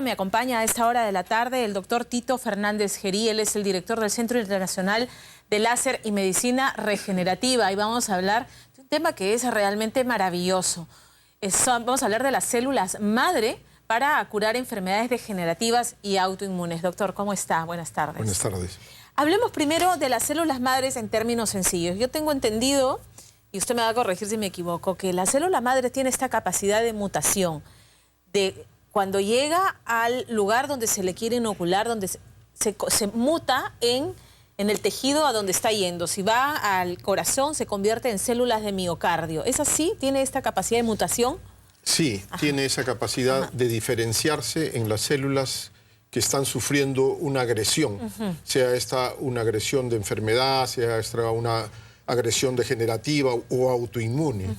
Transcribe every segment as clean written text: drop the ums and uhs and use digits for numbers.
Me acompaña a esta hora de la tarde el doctor Tito Fernández Gerí. Él es el director del Centro Internacional de Láser y Medicina Regenerativa. Y vamos a hablar de un tema que es realmente maravilloso. Vamos a hablar de las células madre para curar enfermedades degenerativas y autoinmunes. Doctor, ¿cómo está? Buenas tardes. Buenas tardes. Hablemos primero de las células madres en términos sencillos. Yo tengo entendido, y usted me va a corregir si me equivoco, que la célula madre tiene esta capacidad de mutación, de cuando llega al lugar donde se le quiere inocular, donde se muta en el tejido a donde está yendo. Si va al corazón, se convierte en células de miocardio. ¿Es así? ¿Tiene esta capacidad de mutación? Sí, tiene esa capacidad de diferenciarse en las células que están sufriendo una agresión, sea esta una agresión de enfermedad, sea esta una agresión degenerativa o autoinmune.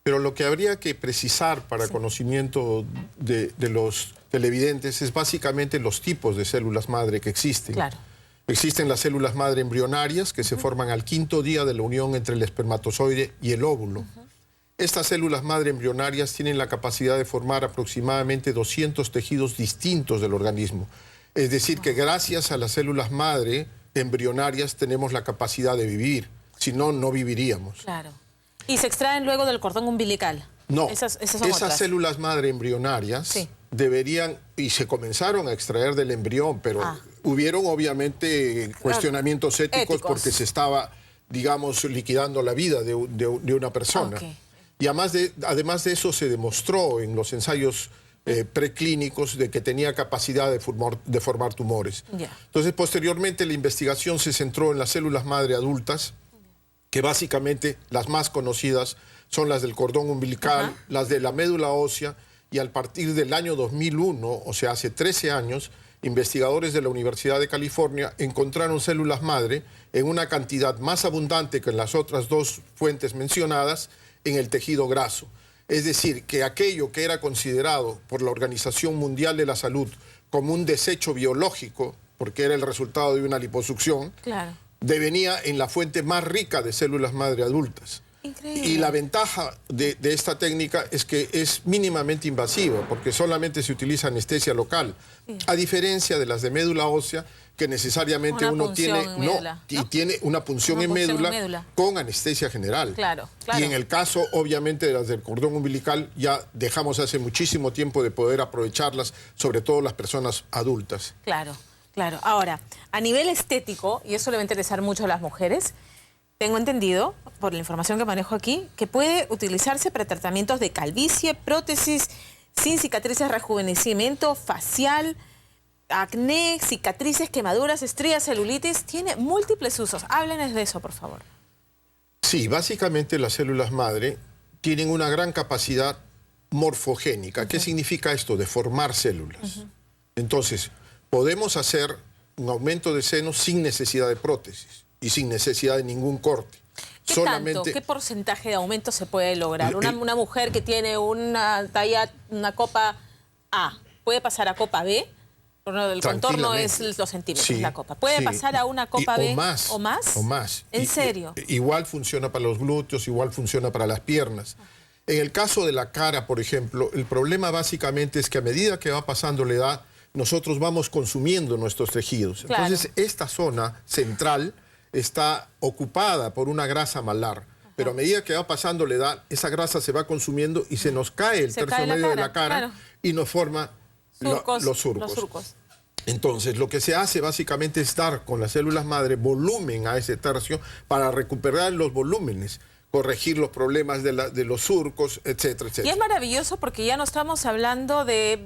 Pero lo que habría que precisar para conocimiento de los televidentes es básicamente los tipos de células madre que existen. Claro. Existen las células madre embrionarias que se forman al 5º día de la unión entre el espermatozoide y el óvulo. Estas células madre embrionarias tienen la capacidad de formar aproximadamente 200 tejidos distintos del organismo. Es decir, que gracias a las células madre embrionarias tenemos la capacidad de vivir. Si no, no viviríamos. Claro. ¿Y se extraen luego del cordón umbilical? No, esas esas células madre embrionarias deberían, y se comenzaron a extraer del embrión, pero hubieron obviamente cuestionamientos éticos porque se estaba, digamos, liquidando la vida de una persona. Y además de eso se demostró en los ensayos preclínicos de que tenía capacidad de formar tumores. Entonces, posteriormente la investigación se centró en las células madre adultas, que básicamente las más conocidas son las del cordón umbilical, las de la médula ósea, y a partir del año 2001, o sea, hace 13 años, investigadores de la Universidad de California encontraron células madre en una cantidad más abundante que en las otras dos fuentes mencionadas en el tejido graso. Es decir, que aquello que era considerado por la Organización Mundial de la Salud como un desecho biológico, porque era el resultado de una liposucción, devenía en la fuente más rica de células madre adultas. Increíble. Y la ventaja de esta técnica es que es mínimamente invasiva, porque solamente se utiliza anestesia local, a diferencia de las de médula ósea, que necesariamente uno tiene, tiene una punción en médula con anestesia general. Y en el caso, obviamente, de las del cordón umbilical, ya dejamos hace muchísimo tiempo de poder aprovecharlas, sobre todo las personas adultas. Claro. Ahora, a nivel estético, y eso le va a interesar mucho a las mujeres, tengo entendido, por la información que manejo aquí, que puede utilizarse para tratamientos de calvicie, prótesis, sin cicatrices, rejuvenecimiento facial, acné, cicatrices, quemaduras, estrías, celulitis. Tiene múltiples usos. Háblenos de eso, por favor. Sí, básicamente las células madre tienen una gran capacidad morfogénica. ¿Qué significa esto? De formar células. Entonces, podemos hacer un aumento de senos sin necesidad de prótesis y sin necesidad de ningún corte. ¿Qué porcentaje de aumento se puede lograr? Una mujer que tiene una talla, una copa A, ¿puede pasar a copa B? El contorno es los centímetros, la copa. ¿Puede pasar a una copa B o más? O más. ¿En serio? Igual funciona para los glúteos, igual funciona para las piernas. En el caso de la cara, por ejemplo, el problema básicamente es que a medida que va pasando la edad, nosotros vamos consumiendo nuestros tejidos. Entonces, esta zona central está ocupada por una grasa malar. Pero a medida que va pasando la edad, esa grasa se va consumiendo y se nos cae el tercio medio de la cara y nos forma los surcos. Entonces, lo que se hace básicamente es dar con las células madre volumen a ese tercio para recuperar los volúmenes, corregir los problemas de los surcos, etcétera, etcétera. Y es maravilloso porque ya no estamos hablando de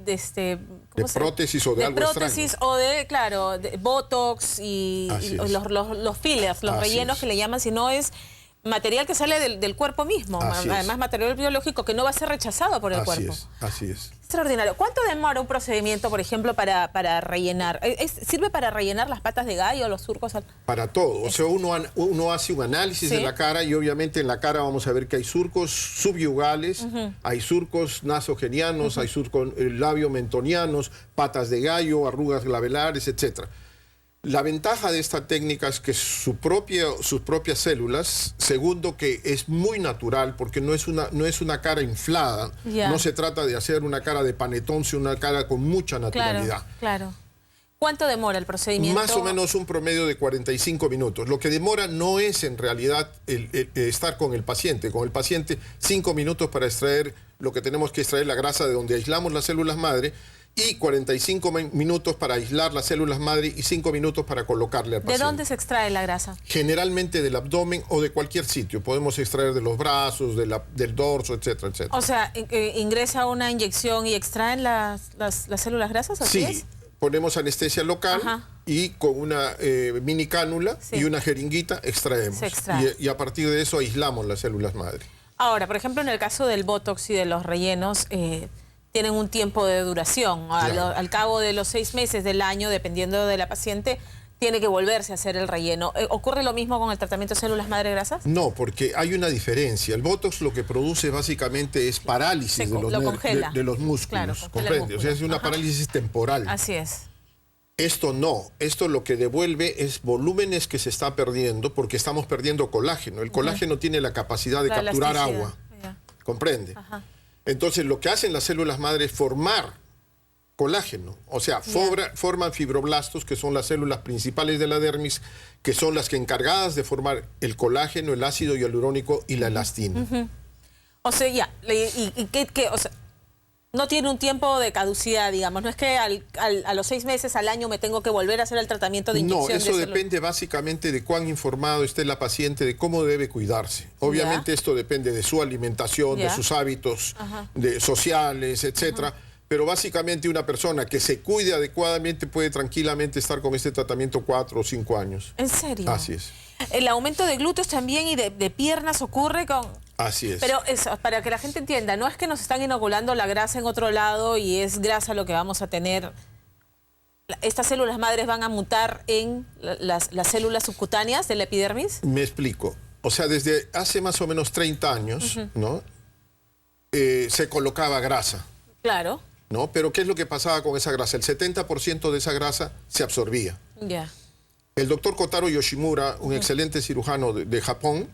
prótesis o de algo prótesis extraño. O de botox y los fillers, los rellenos que le llaman, sino es material que sale del cuerpo mismo. Además, material biológico que no va a ser rechazado por el cuerpo. Así es. Extraordinario. ¿Cuánto demora un procedimiento, por ejemplo, para rellenar? ¿Sirve para rellenar las patas de gallo, los surcos? Para todo. O sea, uno hace un análisis de la cara y obviamente en la cara vamos a ver que hay surcos subyugales, hay surcos nasogenianos, hay surcos labiomentonianos, patas de gallo, arrugas glabelares, etcétera. La ventaja de esta técnica es que sus propias células, segundo que es muy natural porque no es una cara inflada, no se trata de hacer una cara de panetón, sino una cara con mucha naturalidad. Claro. ¿Cuánto demora el procedimiento? Más o menos un promedio de 45 minutos. Lo que demora no es en realidad estar con el paciente. Con el paciente 5 minutos para extraer lo que tenemos que extraer, la grasa de donde aislamos las células madre, y 45 minutos para aislar las células madre y 5 minutos para colocarle al paciente. ¿De dónde se extrae la grasa? Generalmente del abdomen o de cualquier sitio. Podemos extraer de los brazos, del dorso, etcétera, etcétera. O sea, ingresa una inyección y extraen las células grasas, ¿así es? Ponemos anestesia local y con una mini cánula y una jeringuita extraemos. Se extrae. Y a partir de eso aislamos las células madre. Ahora, por ejemplo, en el caso del Botox y de los rellenos, tienen un tiempo de duración. Al cabo de los 6 meses del año, dependiendo de la paciente, tiene que volverse a hacer el relleno. ¿Ocurre lo mismo con el tratamiento de células madre grasas? No, porque hay una diferencia. El Botox lo que produce básicamente es parálisis de los músculos. Claro, ¿comprende? O sea, es una parálisis temporal. Así es. Esto no. Esto lo que devuelve es volúmenes que se está perdiendo porque estamos perdiendo colágeno. El colágeno tiene la capacidad de capturar agua. ¿Comprende? Entonces, lo que hacen las células madre es formar colágeno. O sea, forman fibroblastos, que son las células principales de la dermis, que son las que encargadas de formar el colágeno, el ácido hialurónico y la elastina. O sea, o sea, no tiene un tiempo de caducidad, digamos. No es que a los 6 meses, al año, me tengo que volver a hacer el tratamiento de inyección. No, eso depende básicamente de cuán informado esté la paciente, de cómo debe cuidarse. Obviamente esto depende de su alimentación, de sus hábitos sociales, etcétera. Pero básicamente una persona que se cuide adecuadamente puede tranquilamente estar con este tratamiento 4 o 5 años. ¿En serio? Así es. ¿El aumento de glúteos también y de piernas ocurre con...? Así es. Pero eso, para que la gente entienda, no es que nos están inoculando la grasa en otro lado y es grasa lo que vamos a tener. ¿Estas células madres van a mutar en las células subcutáneas de la epidermis? Me explico. O sea, desde hace más o menos 30 años, ¿no? Se colocaba grasa. Claro. ¿No? Pero ¿qué es lo que pasaba con esa grasa? El 70% de esa grasa se absorbía. El doctor Kotaro Yoshimura, un excelente cirujano de Japón,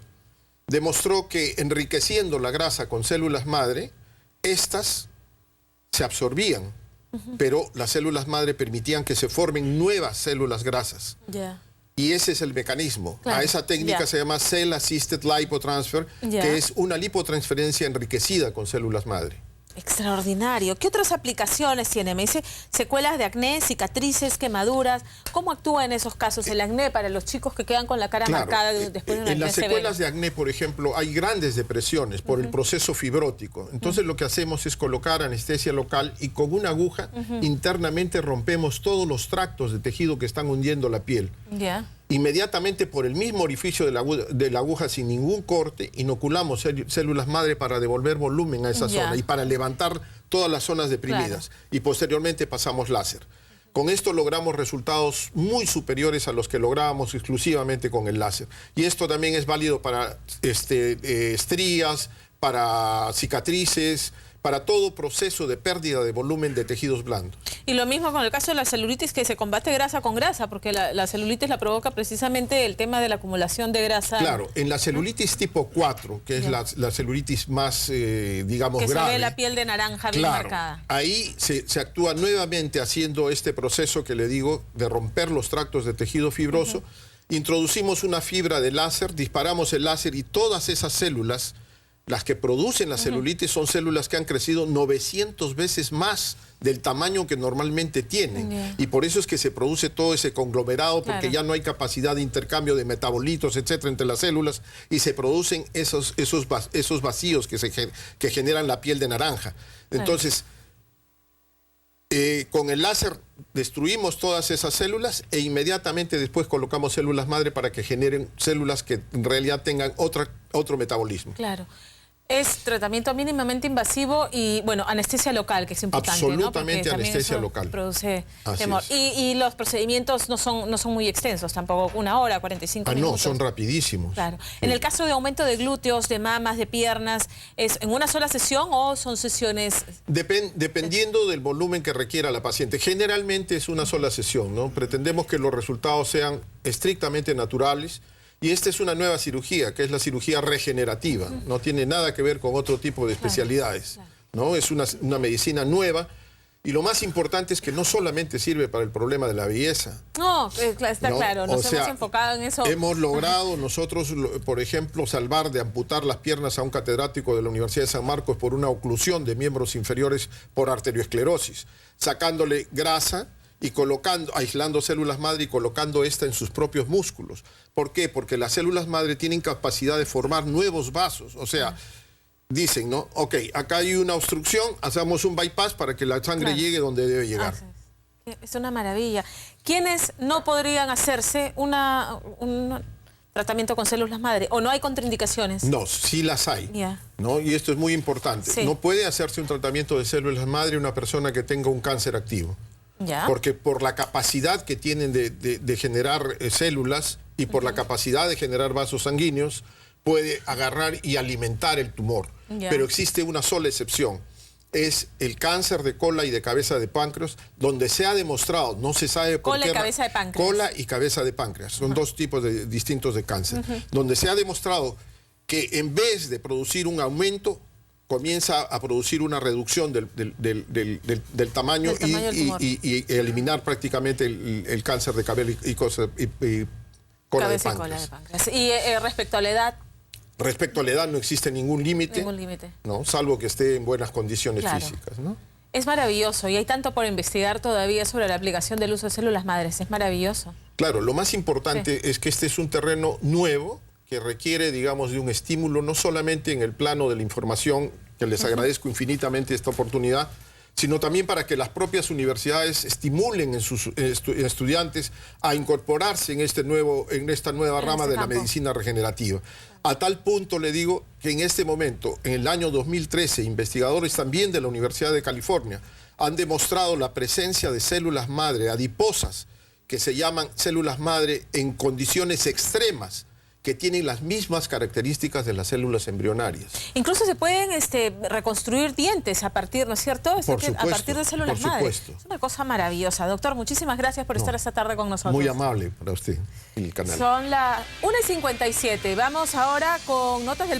demostró que enriqueciendo la grasa con células madre, estas se absorbían, pero las células madre permitían que se formen nuevas células grasas. Y ese es el mecanismo. A esa técnica se llama Cell Assisted Lipotransfer, que es una lipotransferencia enriquecida con células madre. Extraordinario. ¿Qué otras aplicaciones tiene? Me dice secuelas de acné, cicatrices, quemaduras. ¿Cómo actúa en esos casos el acné para los chicos que quedan con la cara marcada después de una acné? En las secuelas de acné, por ejemplo, hay grandes depresiones por el proceso fibrótico. Entonces lo que hacemos es colocar anestesia local y con una aguja internamente rompemos todos los tractos de tejido que están hundiendo la piel. Inmediatamente por el mismo orificio de la aguja sin ningún corte, inoculamos células madre para devolver volumen a esa zona y para levantar todas las zonas deprimidas. Y posteriormente pasamos láser. Con esto logramos resultados muy superiores a los que lográbamos exclusivamente con el láser. Y esto también es válido para estrías, para cicatrices, para todo proceso de pérdida de volumen de tejidos blandos. Y lo mismo con el caso de la celulitis, que se combate grasa con grasa, porque la celulitis la provoca precisamente el tema de la acumulación de grasa. Claro, en la celulitis tipo 4, que es la celulitis más, digamos, grave. Que se ve la piel de naranja bien marcada. Ahí se actúa nuevamente haciendo este proceso que le digo de romper los tractos de tejido fibroso. Introducimos una fibra de láser, disparamos el láser y todas esas células, las que producen la celulitis, son células que han crecido 900 veces más del tamaño que normalmente tienen. Y por eso es que se produce todo ese conglomerado, porque ya no hay capacidad de intercambio de metabolitos, etcétera, entre las células, y se producen esos vacíos que generan la piel de naranja. Entonces, con el láser destruimos todas esas células e inmediatamente después colocamos células madre para que generen células que en realidad tengan otro metabolismo. Claro. Es tratamiento mínimamente invasivo y, bueno, anestesia local, que es importante, absolutamente, ¿no? anestesia local. Produce temor. Y los procedimientos no son muy extensos tampoco, 1 hora, 45 minutos. No, son rapidísimos. Claro. En el caso de aumento de glúteos, de mamas, de piernas, ¿es en una sola sesión o son sesiones? Dependiendo del volumen que requiera la paciente. Generalmente es una sola sesión, ¿no? Pretendemos que los resultados sean estrictamente naturales. Y esta es una nueva cirugía, que es la cirugía regenerativa. No tiene nada que ver con otro tipo de especialidades. ¿No? Es una medicina nueva. Y lo más importante es que no solamente sirve para el problema de la belleza. No, está claro. Nos hemos enfocado en eso. Hemos logrado nosotros, por ejemplo, salvar de amputar las piernas a un catedrático de la Universidad de San Marcos por una oclusión de miembros inferiores por arteriosclerosis, sacándole grasa y aislando células madre y colocando esta en sus propios músculos. ¿Por qué? Porque las células madre tienen capacidad de formar nuevos vasos. O sea, dicen, ¿no? Ok, acá hay una obstrucción, hacemos un bypass para que la sangre llegue donde debe llegar. Es una maravilla. ¿Quiénes no podrían hacerse un tratamiento con células madre? ¿O no hay contraindicaciones? No, sí las hay. ¿No? Y esto es muy importante. Sí. No puede hacerse un tratamiento de células madre una persona que tenga un cáncer activo. Porque por la capacidad que tienen de generar células y por la capacidad de generar vasos sanguíneos, puede agarrar y alimentar el tumor. Pero existe una sola excepción. Es el cáncer de cola y de cabeza de páncreas, donde se ha demostrado, no se sabe por qué... Cola y cabeza de páncreas. Cola y cabeza de páncreas. Son dos tipos distintos de cáncer. Donde se ha demostrado que en vez de producir un aumento, comienza a producir una reducción del tamaño y eliminar prácticamente el cáncer de cabeza y cola de páncreas. Y respecto a la edad... Respecto a la edad no existe ningún límite, ¿no? Salvo que esté en buenas condiciones físicas, ¿no? Es maravilloso y hay tanto por investigar todavía sobre la aplicación del uso de células madres. Es maravilloso. Claro, lo más importante es que este es un terreno nuevo que requiere, digamos, de un estímulo, no solamente en el plano de la información, que les agradezco infinitamente esta oportunidad, sino también para que las propias universidades estimulen en sus estudiantes a incorporarse en esta nueva rama de la medicina regenerativa. A tal punto le digo que en este momento, en el año 2013, investigadores también de la Universidad de California han demostrado la presencia de células madre adiposas, que se llaman células madre en condiciones extremas, que tienen las mismas características de las células embrionarias. Incluso se pueden reconstruir dientes a partir, ¿no es cierto? Por supuesto, a partir de células madre. Es una cosa maravillosa. Doctor, muchísimas gracias por estar esta tarde con nosotros. Muy amable para usted y el canal. Son las 1:57. Vamos ahora con notas del